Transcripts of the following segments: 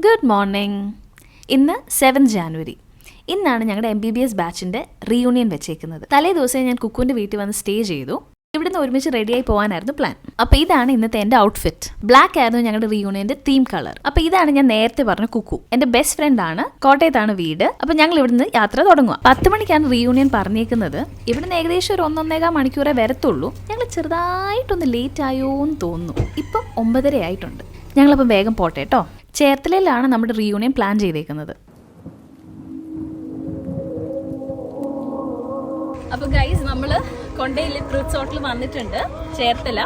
Good morning. ഇന്ന് 7 ജാനുവരി. ഇന്നാണ് ഞങ്ങളുടെ MBBS ബാച്ചിൻ്റെ റീയൂണിയൻ വെച്ചേക്കുന്നത്. തലേ ദിവസം ഞാൻ കുക്കുവിൻ്റെ വീട്ടിൽ വന്ന് സ്റ്റേ ചെയ്തു. ഇവിടുന്ന് ഒരുമിച്ച് റെഡിയായി പോകാനായിരുന്നു പ്ലാൻ. അപ്പോൾ ഇതാണ് ഇന്നത്തെ എൻ്റെ ഔട്ട്ഫിറ്റ്. ബ്ലാക്ക് ആയിരുന്നു ഞങ്ങളുടെ റീയൂണിയൻ്റെ തീം കളർ. അപ്പോൾ ഇതാണ് ഞാൻ നേരത്തെ പറഞ്ഞ കുക്കു. എൻ്റെ ബെസ്റ്റ് ഫ്രണ്ട് ആണ്, കോട്ടയത്താണ് വീട്. അപ്പോൾ ഞങ്ങൾ ഇവിടുന്ന് യാത്ര തുടങ്ങുക. 10 മണിക്കാണ് റീയൂണിയൻ പറഞ്ഞേക്കുന്നത്. ഇവിടുന്ന് ഏകദേശം ഒരു 1.5 മണിക്കൂറേ വരത്തുള്ളൂ. ഞങ്ങൾ ചെറുതായിട്ടൊന്ന് ലേറ്റ് ആയോ എന്ന് തോന്നുന്നു. ഇപ്പം 9:30 ആയിട്ടുണ്ട്. ഞങ്ങളപ്പം വേഗം പോട്ടെ കേട്ടോ. ചേർത്തലയിലാണ് നമ്മുടെ റീയൂണിയൻ പ്ലാൻ ചെയ്തേക്കുന്നത്. അപ്പോൾ ഗൈസ്, നമ്മൾ കൊണ്ടയിൽ റിസോർട്ടിൽ വന്നിട്ടുണ്ട്, ചേർത്തല.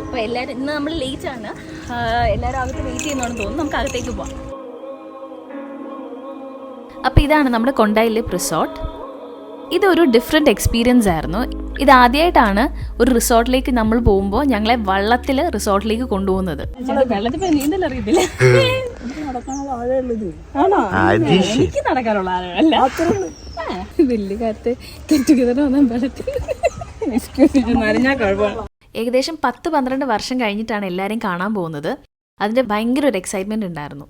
അപ്പോൾ എല്ലാവരും ഇന്ന് നമ്മൾ ലേറ്റ് ആണ്. എല്ലാവരും അകത്ത് വെയിറ്റ് ചെയ്യുന്നതാണെന്ന് തോന്നുന്നു. നമുക്ക് അകത്തേക്ക് പോവാം. അപ്പോൾ ഇതാണ് നമ്മുടെ കൊണ്ടയിലെ റിസോർട്ട്. ഇതൊരു ഡിഫറെൻറ്റ് എക്സ്പീരിയൻസ് ആയിരുന്നു. ഇതാദ്യമായിട്ടാണ് ഒരു റിസോർട്ടിലേക്ക് നമ്മൾ പോകുമ്പോൾ ഞങ്ങളെ വള്ളത്തിൽ റിസോർട്ടിലേക്ക് കൊണ്ടുപോകുന്നത്. എനിക്ക് നടക്കാനുള്ള ആഴമല്ല, വലിയ കാര്യത്തെ ഏകദേശം 10-12 വർഷം കഴിഞ്ഞിട്ടാണ് എല്ലാവരും കാണാൻ പോകുന്നത്. അതിന്റെ ഭയങ്കര ഒരു എക്സൈറ്റ്മെന്റ് ഉണ്ടായിരുന്നു.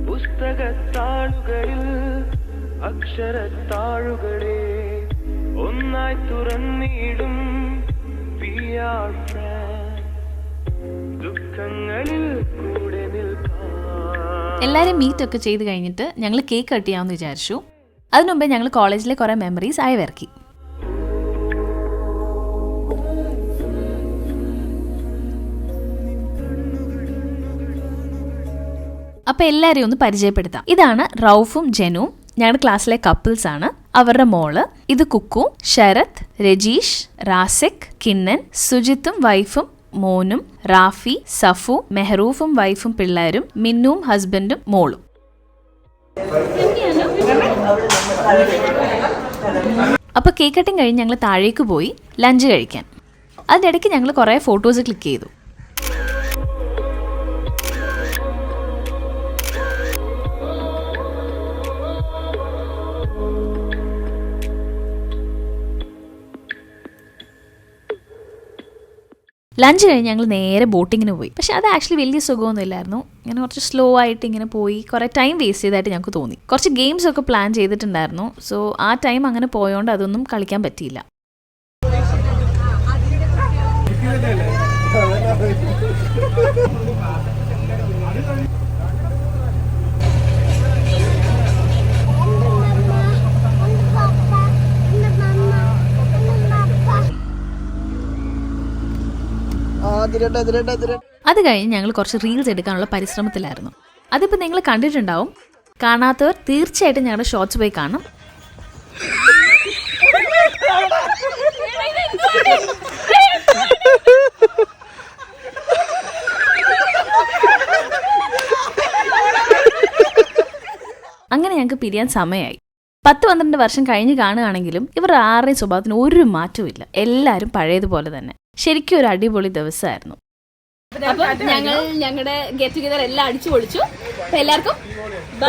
പുസ്തകത്താളുകളിൽ അക്ഷരത്താളുകളെ ഒന്നായി തുറന്നിടും ദുഃഖങ്ങളിൽ കൂടെ നിൽക്കാം. എല്ലാവരും മീറ്റ് ഒക്കെ ചെയ്ത് കഴിഞ്ഞിട്ട് ഞങ്ങൾ കേക്ക് കട്ട് ചെയ്യാമെന്ന് വിചാരിച്ചു. അതിനുമുമ്പേ ഞങ്ങൾ കോളേജിലെ കുറേ മെമ്മറീസ് അയവിറക്കി. അപ്പോൾ എല്ലാവരെയും ഒന്ന് പരിചയപ്പെടുത്താം. ഇതാണ് റൌഫും ജനുവും, ഞങ്ങളുടെ ക്ലാസ്സിലെ കപ്പിൾസ് ആണ്. അവരുടെ മോള്. ഇത് കുക്കു, ശരത്, രജീഷ്, റാസിക്, കിന്നൻ, സുജിത്തും വൈഫും മോനും, റാഫി, സഫു, മെഹറൂഫും വൈഫും പിള്ളേരും, മിന്നും ഹസ്ബൻഡും മോളും. അപ്പോൾ കേക്ക് കട്ടിങ് കഴിഞ്ഞ് ഞങ്ങൾ താഴേക്ക് പോയി ലഞ്ച് കഴിക്കാൻ. അതിൻ്റെ ഇടയ്ക്ക് ഞങ്ങൾ കുറേ ഫോട്ടോസ് ക്ലിക്ക് ചെയ്തു. ലഞ്ച് കഴിഞ്ഞ് ഞങ്ങൾ നേരെ ബോട്ടിങ്ങിന് പോയി. പക്ഷെ അത് ആക്ച്വലി വലിയ സുഖമൊന്നും ഇല്ലായിരുന്നു. ഇങ്ങനെ കുറച്ച് സ്ലോ ആയിട്ട് ഇങ്ങനെ പോയി കുറേ ടൈം വേസ്റ്റ് ചെയ്തതായിട്ട് ഞങ്ങൾക്ക് തോന്നി. കുറച്ച് ഗെയിംസ് ഒക്കെ പ്ലാൻ ചെയ്തിട്ടുണ്ടായിരുന്നു. സോ ആ ടൈം അങ്ങനെ പോയോണ്ട് അതൊന്നും കളിക്കാൻ പറ്റിയില്ല. അത് കഴിഞ്ഞ് ഞങ്ങൾ കുറച്ച് റീൽസ് എടുക്കാനുള്ള പരിശ്രമത്തിലായിരുന്നു. അതിപ്പോൾ നിങ്ങൾ കണ്ടിട്ടുണ്ടാവും. കാണാത്തവർ തീർച്ചയായിട്ടും ഞങ്ങളുടെ ഷോർട്സ് പോയി കാണും. അങ്ങനെ ഞങ്ങൾക്ക് പിരിയാൻ സമയമായി. 10-12 വർഷം കഴിഞ്ഞ് കാണുകയാണെങ്കിലും ഇവർ ആരുടെയും സ്വഭാവത്തിന് ഒരു മാറ്റവും ഇല്ല. എല്ലാവരും പഴയതുപോലെ തന്നെ. ശരിക്കും ഒരു അടിപൊളി ദിവസമായിരുന്നു. അപ്പോൾ ഞങ്ങൾ ഞങ്ങളുടെ ഗെറ്റ് ടുഗദർ എല്ലാം അടിച്ചു പൊളിച്ചു. അപ്പോൾ എല്ലാവർക്കും ബൈ.